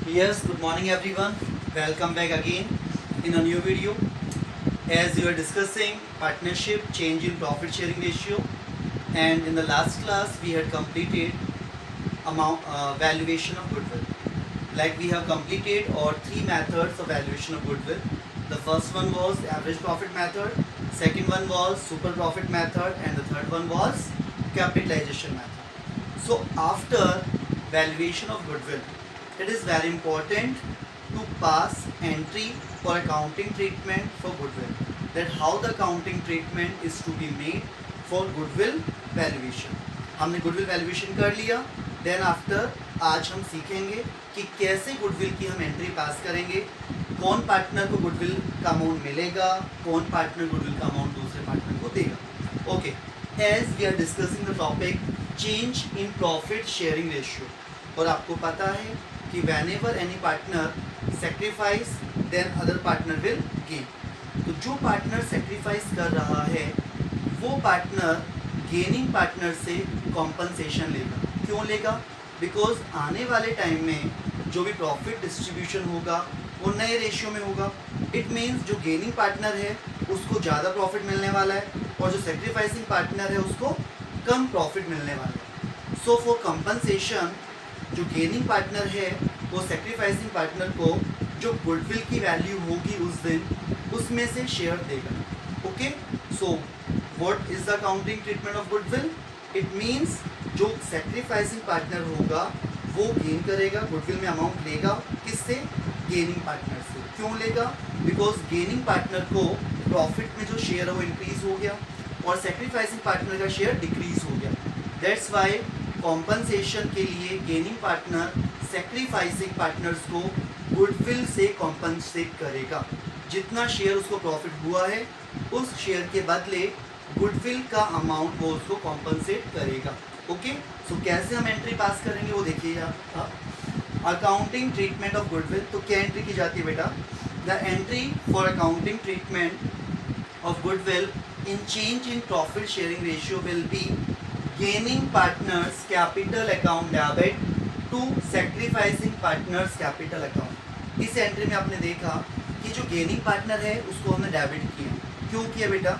Yes, good morning everyone. Welcome back again in a new video. As we were discussing partnership, change in profit sharing ratio, and in the last class we had completed valuation of goodwill. Like we have completed our three methods of valuation of goodwill. The first one was average profit method, second one was super profit method, and the third one was capitalization method. So after valuation of goodwill, it is very important to pass entry for accounting treatment for goodwill. That how the accounting treatment is to be made for goodwill valuation. हमने goodwill valuation कर लिया. Then after आज हम सीखेंगे कि कैसे goodwill की हम entry पास करेंगे, कौन पार्टनर को goodwill का अमाउंट मिलेगा, कौन पार्टनर goodwill का अमाउंट दूसरे पार्टनर को देगा. Okay, as we are discussing the topic change in profit sharing ratio, और आपको पता है कि whenever any partner sacrifice then other partner will gain. तो जो पार्टनर सेक्रीफाइस कर रहा है वो पार्टनर गेनिंग पार्टनर से कॉम्पनसेशन लेगा. क्यों लेगा? बिकॉज आने वाले टाइम में जो भी प्रॉफिट डिस्ट्रीब्यूशन होगा वो नए रेशियो में होगा. इट मीन्स जो गेनिंग पार्टनर है उसको ज़्यादा प्रॉफिट मिलने वाला है और जो सेक्रीफाइसिंग पार्टनर है उसको कम प्रॉफिट मिलने वाला है. सो फॉर कंपनसेशन जो गेनिंग पार्टनर है वो सेक्रीफाइसिंग पार्टनर को जो गुडविल की वैल्यू होगी उस दिन उसमें से शेयर देगा. Okay, so what is the accounting treatment of goodwill? It means जो सेक्रीफाइसिंग पार्टनर होगा वो गेन करेगा, गुडविल में अमाउंट लेगा. किससे? गेनिंग पार्टनर से. क्यों लेगा? बिकॉज गेनिंग पार्टनर को प्रॉफिट में जो शेयर है वो इंक्रीज हो गया और सेक्रीफाइसिंग पार्टनर का शेयर डिक्रीज हो गया. दैट्स वाई कॉम्पनसेशन के लिए गेनिंग पार्टनर सेक्रीफाइसिंग पार्टनर्स को गुडविल से कॉम्पनसेट करेगा. जितना शेयर उसको प्रॉफिट हुआ है उस शेयर के बदले गुडविल का अमाउंट वो उसको कॉम्पनसेट करेगा. ओके, सो कैसे हम एंट्री पास करेंगे वो देखिएगा. Accounting treatment of goodwill. तो क्या एंट्री की जाती है बेटा? The entry for accounting treatment of goodwill in change in profit sharing ratio will be gaining partners capital account debit to sacrificing partners capital account. इस एंट्री में आपने देखा कि जो गेनिंग पार्टनर है उसको हमने डेबिट किया. क्यों किया बेटा?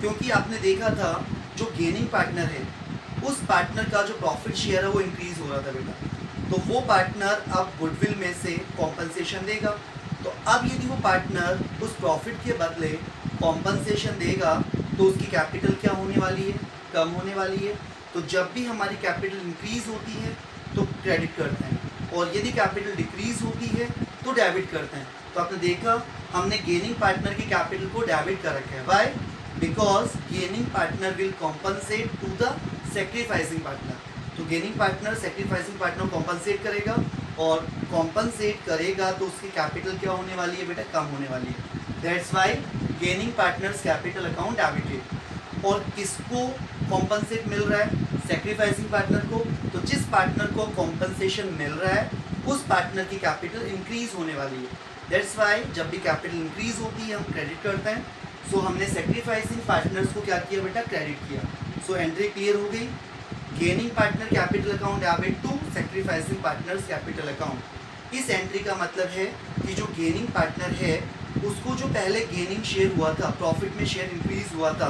क्योंकि आपने देखा था जो गेनिंग पार्टनर है उस पार्टनर का जो प्रॉफिट शेयर है वो इंक्रीज हो रहा था बेटा. तो वो पार्टनर अब गुडविल में से कॉम्पनसेशन देगा. तो अब यदि वो पार्टनर उस प्रॉफिट के बदले कॉम्पनसेशन देगा तो उसकी कैपिटल क्या होने वाली है? कम होने वाली है. तो जब भी हमारी कैपिटल इंक्रीज होती है तो क्रेडिट करते हैं और यदि कैपिटल डिक्रीज होती है तो डेबिट करते हैं. तो आपने देखा हमने गेनिंग पार्टनर की कैपिटल को डेबिट कर रखा है. Why? Because gaining partner will compensate to the sacrificing partner. तो गेनिंग पार्टनर सेक्रीफाइसिंग पार्टनर को कॉम्पनसेट करेगा और कॉम्पनसेट करेगा तो उसकी कैपिटल क्या होने वाली है बेटा? कम होने वाली है. That's why gaining partners capital account debited. और किसको कॉम्पनसेट मिल रहा है? सेक्रीफाइसिंग पार्टनर को. तो जिस पार्टनर को कॉम्पनसेशन मिल रहा है उस पार्टनर की कैपिटल इंक्रीज होने वाली है. दैट्स वाई जब भी कैपिटल इंक्रीज होती है हम क्रेडिट करते हैं. सो हमने सेक्रीफाइसिंग पार्टनर्स को क्या किया बेटा? क्रेडिट किया. सो एंट्री क्लियर हो गई. Gaining partner capital account debit to sacrificing partners capital account. इस एंट्री का मतलब है कि जो गेनिंग पार्टनर है उसको जो पहले गेनिंग शेयर हुआ था, प्रॉफिट में शेयर इंक्रीज हुआ था,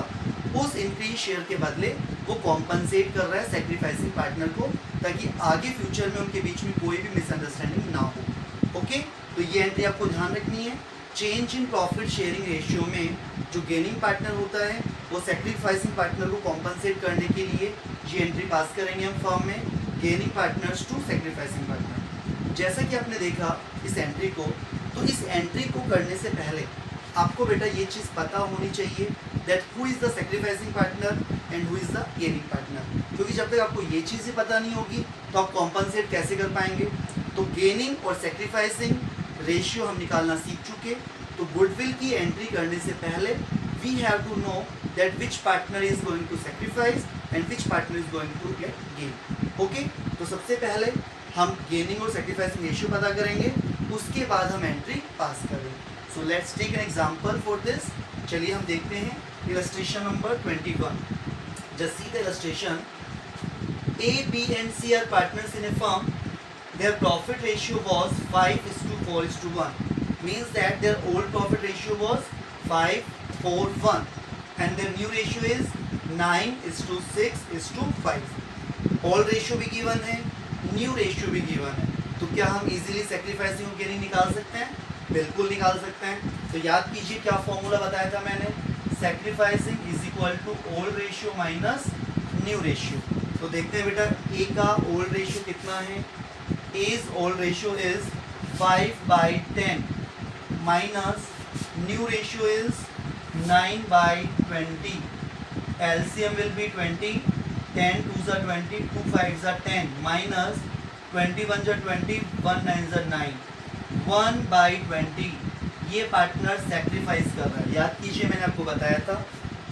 उस इंक्रीज शेयर के बदले वो कॉम्पनसेट कर रहा है सेक्रीफाइसिंग पार्टनर को ताकि आगे फ्यूचर में उनके बीच में कोई भी मिसअंडरस्टैंडिंग ना हो. ओके, तो ये एंट्री आपको ध्यान रखनी है. Change in profit sharing ratio में जो गेनिंग पार्टनर होता है वो सेक्रीफाइसिंग पार्टनर को कॉम्पनसेट करने के लिए ये एंट्री पास करेंगे हम फॉर्म में gaining partners to sacrificing partner. जैसा कि आपने देखा इस एंट्री को, तो इस एंट्री को करने से पहले आपको बेटा ये चीज़ पता होनी चाहिए that who is the sacrificing partner and who is the gaining partner. क्योंकि जब तक आपको ये चीज़ें पता नहीं होगी तो आप कॉम्पनसेट कैसे कर पाएंगे. तो गेनिंग और सेक्रीफाइसिंग रेशियो हम निकालना सीख चुके. तो गुडविल की एंट्री करने से पहले we have to know that which partner is going to sacrifice and which partner is going to get gain. Okay, तो सबसे पहले हम गेनिंग और सेक्रीफाइसिंग रेशियो पता करेंगे, उसके बाद हम एंट्री पास करेंगे. So let's take an example for this. चलिए हम देखते हैं illustration number 21. Just see the illustration. A, B and C are partners in a firm. their profit ratio was 5:4:1, means that their old profit ratio was 5:4:1 and their new ratio is 9:6:5. Old ratio भी given है, new ratio भी given है, तो क्या हम easily sacrificing और gaining निकाल सकते हैं? बिल्कुल निकाल सकते हैं। तो याद कीजिए क्या फॉर्मूला बताया था मैंने, sacrificing is equal to old ratio minus new ratio. तो देखते हैं बेटा ए का ओल्ड रेशियो कितना है, as old ratio is 5/10 minus new ratio is 9/20, LCM will be 20, 10 2s are 20, 2 5s are 10 minus 21s are 20, 1 9s are 9, 1/20। ये partner sacrifice कर रहा है, याद कीजिए मैंने आपको बताया था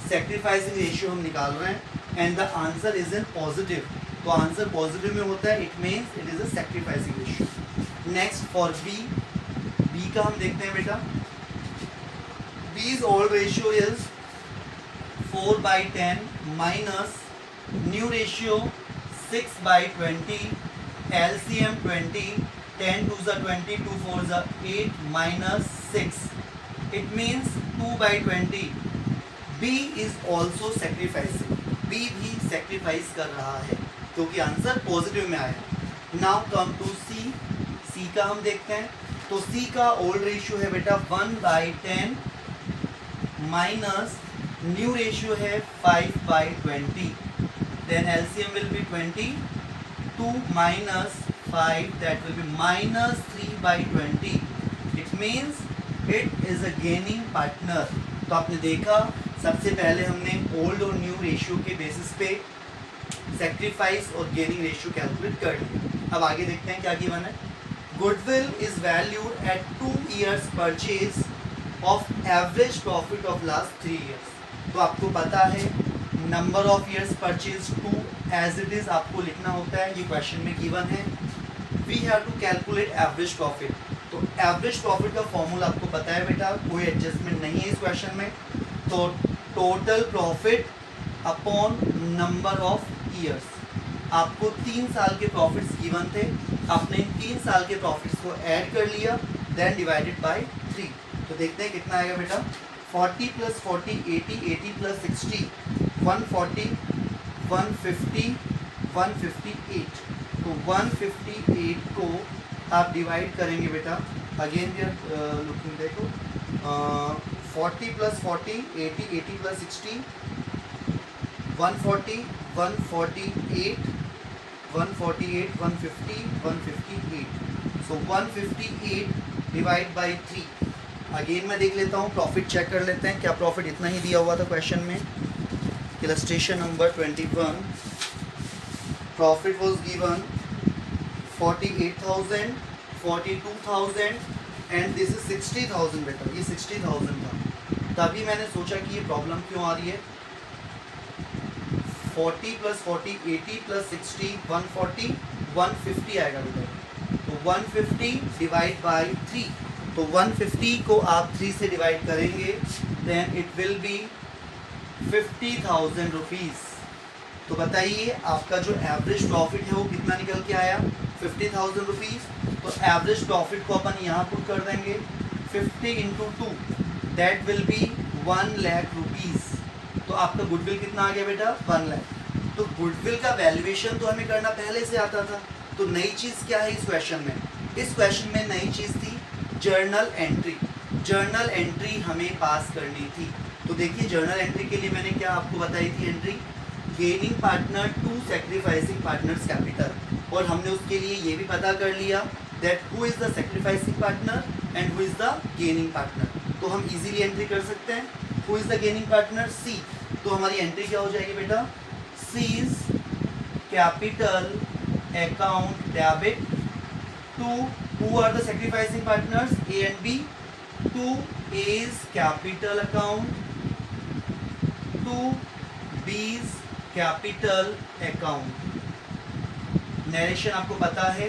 सेक्रीफाइसिंग रेशियो हम निकाल रहे हैं and the answer is in positive, तो आंसर पॉजिटिव में होता है, it means it is a sacrificing ratio. Next for B का हम देखते हैं बेटा, B's old ratio is 4/10 minus new ratio 6/20, LCM 20, 10 2s are 20, 2 4s are 8 minus 6, it means 2/20। B is also sacrificing, B भी sacrifice कर रहा है क्योंकि आंसर पॉजिटिव में आया। नाउ कम टू C का हम देखते हैं, तो C का ओल्ड रेशियो है बेटा 1/10 माइनस न्यू रेशियो है 5/20, then LCM will be 20, 2 minus 5 that will be minus 3/20, it means it is a gaining partner। तो आपने देखा सबसे पहले हमने ओल्ड और न्यू रेशियो के बेसिस पे सेक्रीफाइस और गेनिंग रेशियो कैलकुलेट कर लिया। अब आगे देखते हैं क्या गिवन है, goodwill is valued at 2 years purchase of average profit of last 3 years। तो आपको पता है number of years purchase 2 as it is आपको लिखना होता है, ये क्वेश्चन में गिवन है। We have to calculate average profit, तो एवरेज प्रॉफिट का फॉर्मूला आपको पता है बेटा, कोई एडजस्टमेंट नहीं है इस क्वेश्चन में। तो total profit upon number of years, आपको 3 साल के प्रॉफिट्स गिवन थे, आपने इन 3 साल के प्रॉफिट्स को ऐड कर लिया, देन डिवाइडेड बाय 3। तो देखते हैं कितना आएगा बेटा, 40 + 40 80, 80 + 60 140, 150, 158। तो 158 को आप डिवाइड करेंगे बेटा, अगेन वी आर लुकिंग, देखो 40 + 40 80, 80 + 60 140, 148, 148, 150, 158। सो 158 डिवाइड बाई 3। अगेन मैं देख लेता हूँ, प्रॉफिट चेक कर लेते हैं, क्या प्रॉफिट इतना ही दिया हुआ था क्वेश्चन में। Illustration number 21, profit was given 48,000, 42,000 and this is 60,000 बेटा, ये 60,000 था। तभी मैंने सोचा कि ये प्रॉब्लम क्यों आ रही है। 40 + 40 80 + 60 140, 150 आएगा बेटा, तो 150 डिवाइड बाई 3। तो 150 को आप 3 से डिवाइड करेंगे, then it will be 50,000 rupees. तो बताइए आपका जो एवरेज प्रॉफिट है वो कितना निकल के आया, 50,000 रुपीज़। तो एवरेज प्रॉफिट को अपन यहाँ पुट कर देंगे, 50 × 2 that will B 1 lakh rupees. तो आपका गुडविल कितना आ गया बेटा, 1 लाख। तो गुडविल का वैल्यूएशन तो हमें करना पहले से आता था, तो नई चीज़ क्या है इस क्वेश्चन में, इस क्वेश्चन में नई चीज़ थी जर्नल एंट्री। जर्नल एंट्री हमें पास करनी थी। तो देखिए जर्नल एंट्री के लिए मैंने क्या आपको बताई थी entry, gaining partner to sacrificing partners capital, और हमने उसके लिए ये भी पता कर लिया that who is the sacrificing partner and who is the gaining partner. तो हम इजीली एंट्री कर सकते हैं, who is the gaining partner, C. तो हमारी एंट्री क्या हो जाएगी बेटा, C's capital account debit to who are the sacrificing partners, A and B, to A's capital account to B's capital account। Narration आपको पता है,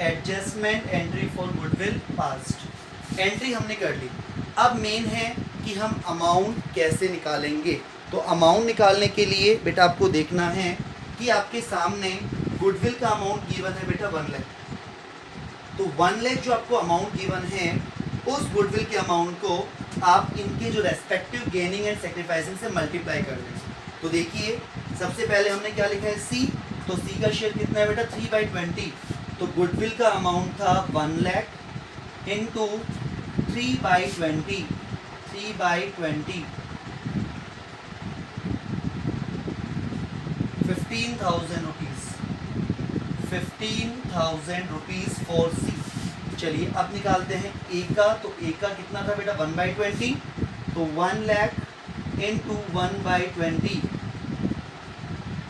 adjustment entry for goodwill past, entry हमने कर ली। अब मेन है कि हम अमाउंट कैसे निकालेंगे। तो अमाउंट निकालने के लिए बेटा आपको देखना है कि आपके सामने गुडविल का अमाउंट गिवन है बेटा 1 लाख, तो 1 लाख जो आपको अमाउंट गिवन है उस गुडविल के अमाउंट को आप इनके जो रेस्पेक्टिव गेनिंग एंड सेक्रीफाइसिंग से मल्टीप्लाई कर दें। तो देखिए सबसे पहले हमने क्या लिखा है सी, तो सी का शेयर कितना है बेटा 3/20, तो गुडविल का अमाउंट था 1 lakh into 3/20, 3/20 15,000 rupees, 15,000 rupees for C. चलिए अब निकालते हैं ए का, तो ए का कितना था बेटा 1/20, तो 1 lakh into 1/20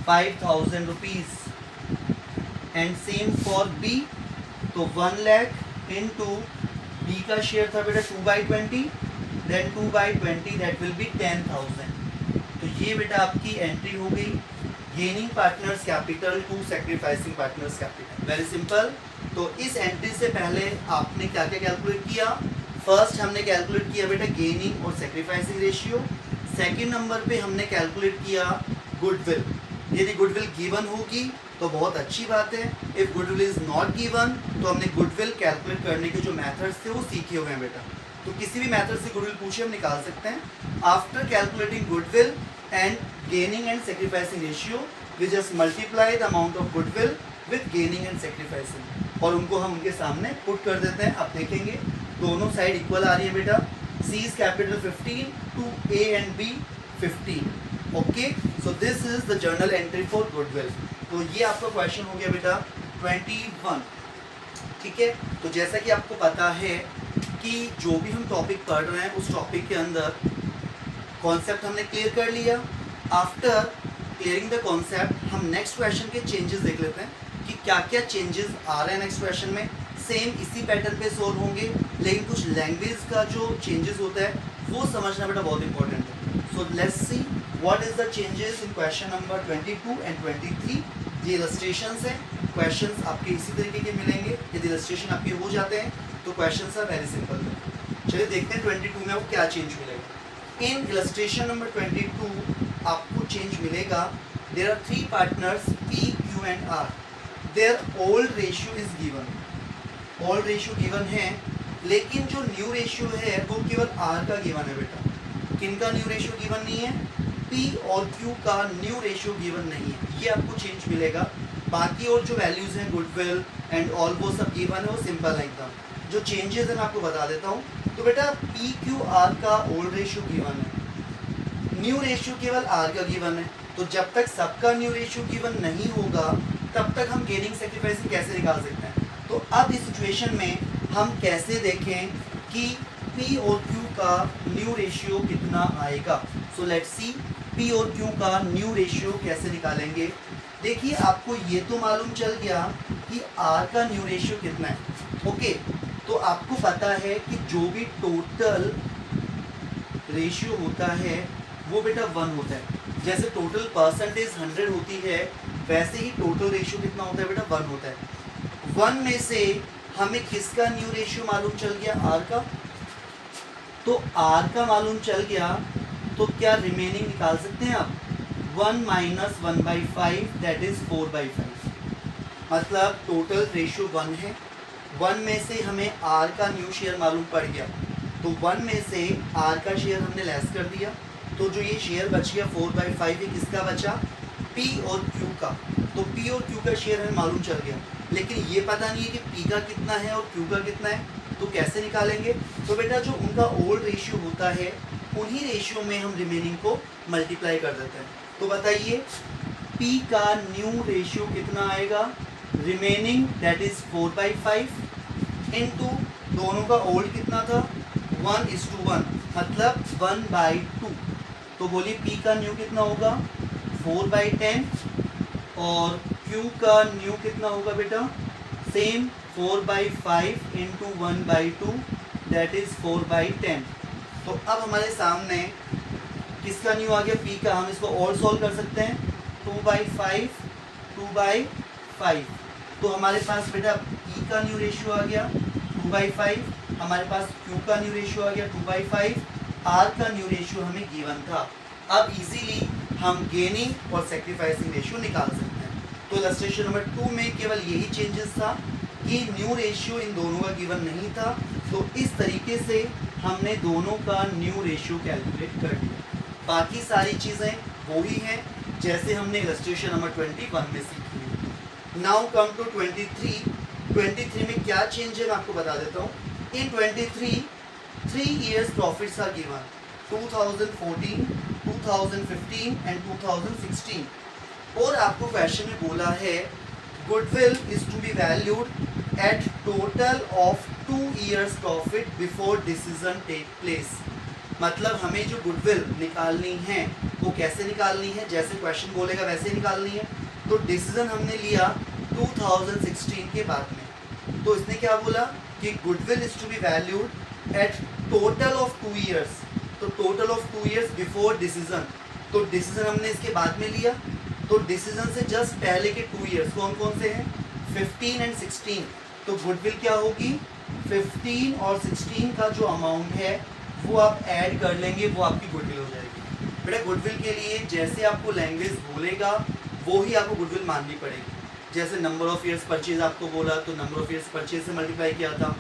5,000 rupees. And same for B, तो 1 लाख इंटू बी का शेयर था बेटा 2/20, देन 2/20 दैट विल बी 10,000। तो ये बेटा आपकी एंट्री हो गई gaining partners capital to sacrificing partners capital. Very simple. तो इस एंट्री से पहले आपने क्या क्या कैलकुलेट किया? फर्स्ट हमने कैलकुलेट किया बेटा गेनिंग और सैक्रिफाइसिंग रेशियो। सेकंड नंबर पे हमने कैलकुलेट किया गुडविल। यदि गुडविल गिवन होगी तो बहुत अच्छी बात है, if goodwill is not given तो हमने गुडविल कैलकुलेट करने के जो मेथड्स थे वो सीखे हुए हैं बेटा। तो किसी भी मेथड से गुडविल पूछे हम निकाल सकते हैं। After calculating goodwill and gaining and sacrificing ratio we just multiply the amount of goodwill with gaining and sacrificing, और उनको हम उनके सामने पुट कर देते हैं। अब देखेंगे दोनों साइड इक्वल आ रही है बेटा। C is capital 15 to A and B 15। Okay, so this is the journal entry for goodwill. तो ये आपका क्वेश्चन हो गया बेटा 21। ठीक है, तो जैसा कि आपको पता है कि जो भी हम टॉपिक पढ़ रहे हैं उस टॉपिक के अंदर कॉन्सेप्ट हमने क्लियर कर लिया। आफ्टर क्लियरिंग द कॉन्सेप्ट हम नेक्स्ट क्वेश्चन के चेंजेस देख लेते हैं कि क्या क्या चेंजेस आ रहे हैं नेक्स्ट क्वेश्चन में। सेम इसी पैटर्न पे सोल्व होंगे, लेकिन कुछ लैंग्वेज का जो चेंजेस होता है वो समझना बेटा बहुत इंपॉर्टेंट है। So let's see what is the changes in question number 22 and 23। ये इलस्ट्रेशंस हैं, क्वेश्चंस आपके इसी तरीके के मिलेंगे। यदि इलस्ट्रेशन आपके हो जाते हैं तो क्वेश्चंस आर वेरी सिंपल। चलिए देखते हैं 22 में वो क्या चेंज मिलेगा। इन इलस्ट्रेशन नंबर 22 आपको चेंज मिलेगा। There are 3 partners P, Q and R। Their old ratio is given, old ratio given है, लेकिन जो न्यू रेशियो है वो केवल R का गिवन है बेटा। किनका न्यू रेशियो गिवन नहीं है? P और Q का न्यू रेशियो गिवन नहीं है। ये आपको चेंज मिलेगा। बाकी और जो वैल्यूज हैं गुडविल एंड ऑल वो सब गिवन है, वो सिंपल है एकदम। जो चेंजेस हैं मैं आपको बता देता हूँ। तो बेटा P, Q, R का ओल्ड रेशियो गिवन है, न्यू रेशियो केवल R का गिवन है। तो जब तक सबका न्यू रेशियो गिवन नहीं होगा तब तक हम गेनिंग सैक्रिफाइसिंग कैसे निकाल सकते हैं? तो अब इस सिचुएशन में हम कैसे देखें कि P और Q का न्यू रेशियो कितना आएगा। सो लेट्स सी P और Q का न्यू रेशियो कैसे निकालेंगे। देखिए आपको ये तो मालूम चल गया कि R का न्यू रेशियो कितना है। ओके, तो आपको पता है कि जो भी टोटल रेशियो होता है वो बेटा 1 होता है। जैसे टोटल परसेंटेज 100 होती है वैसे ही टोटल रेशियो कितना होता है बेटा 1 होता है। 1 में से हमें किसका न्यू रेशियो मालूम चल गया? R का। तो R का मालूम चल गया तो क्या रिमेनिंग निकाल सकते हैं आप? 1 माइनस 1/5 दैट इज 4/5। मतलब टोटल रेशियो 1 है, 1 में से हमें R का न्यू शेयर मालूम पड़ गया, तो 1 में से R का शेयर हमने लेस कर दिया, तो जो ये शेयर बच गया 4/5 ये किसका बचा? P और Q का। तो P और Q का शेयर हमें मालूम चल गया, लेकिन ये पता नहीं है कि P का कितना है और Q का कितना है, तो कैसे निकालेंगे? तो बेटा जो उनका ओल्ड रेशियो होता है उन्हीं रेशियो में हम रिमेनिंग को मल्टीप्लाई कर देते हैं। तो बताइए P का न्यू रेशियो कितना आएगा? रिमेनिंग दैट इज 4/5 इनटू दोनों का ओल्ड कितना था? 1:1, मतलब 1/2। तो बोलिए P का न्यू कितना होगा? 4/10 और Q का न्यू कितना होगा बेटा? Same 4/5 into 1/2 that is 4/10। तो अब हमारे सामने किसका न्यू आ गया? P का। हम इसको और सॉल्व कर सकते हैं। 2/5 2/5, तो हमारे पास बेटा P का न्यू रेशियो आ गया 2/5, हमारे पास Q का न्यू रेशियो आ गया 2/5, R का न्यू रेशियो हमें गिवन था। अब इजीली हम गेनिंग और सैक्रिफाइसिंग रेशियो निकाल सकते हैं। तो इलस्ट्रेशन नंबर 2 में केवल यही चेंजेस था। कि न्यू रेशियो इन दोनों का गिवन नहीं था, तो इस तरीके से हमने दोनों का न्यू रेशियो कैलकुलेट कर दिया। बाकी सारी चीज़ें वही हैं जैसे हमने इलस्ट्रेशन नंबर 21 में सीखी। नाउ कम टू 23 में क्या चेंज है मैं आपको बता देता हूँ। इन 23 3 years profits are given, 2014, 2015 and 2016, और आपको क्वेश्चन में बोला है goodwill is to be valued at total of 2 years profit before decision take place. मतलब हमें जो गुडविल निकालनी है वो कैसे निकालनी है, जैसे क्वेश्चन बोलेगा वैसे निकालनी है। तो डिसीजन हमने लिया 2016 के बाद में, तो इसने क्या बोला कि goodwill is to be valued at total of 2 years, तो total of 2 years before decision, तो डिसीजन हमने इसके बाद में लिया। तो डिसीजन से जस्ट पहले के 2 years कौन कौन से हैं, 15 एंड 16, तो गुडविल क्या होगी 15 और 16 का जो अमाउंट है वो आप ऐड कर लेंगे, वो आपकी गुडविल हो जाएगी। बेटा गुडविल के लिए जैसे आपको लैंग्वेज बोलेगा वो ही आपको गुडविल माननी पड़ेगी। जैसे नंबर ऑफ ईयर्स परचेज आपको बोला तो नंबर ऑफ ईयर्स परचेज से मल्टीप्लाई किया था,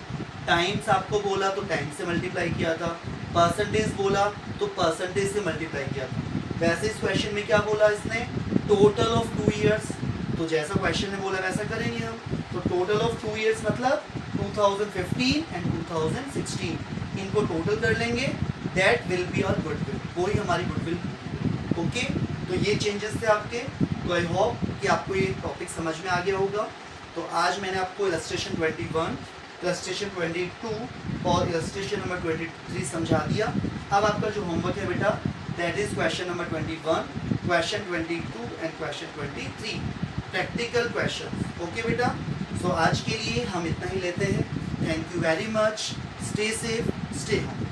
टाइम्स आपको बोला तो टाइम से मल्टीप्लाई किया था, परसेंटेज बोला तो परसेंटेज से मल्टीप्लाई किया था। वैसे इस क्वेश्चन में क्या बोला इसने, टोटल ऑफ 2 years, तो जैसा क्वेश्चन ने बोला वैसा करेंगे हम। तो टोटल ऑफ 2 years मतलब 2015 एंड 2016, इनको टोटल कर लेंगे, that will be our goodwill, वही हमारी गुडविल। ओके, तो ये चेंजेस थे आपके। तो आई होप कि आपको ये टॉपिक समझ में आ गया होगा। तो आज मैंने आपको इलस्ट्रेशन 21, इलस्ट्रेशन 22 और इलस्ट्रेशन नंबर 23 समझा दिया। अब आपका जो होमवर्क है बेटा that is question number 21, question 22 and question 23, practical question. Okay बेटा, सो आज के लिए हम इतना ही लेते हैं। Thank you very much, stay safe, stay home.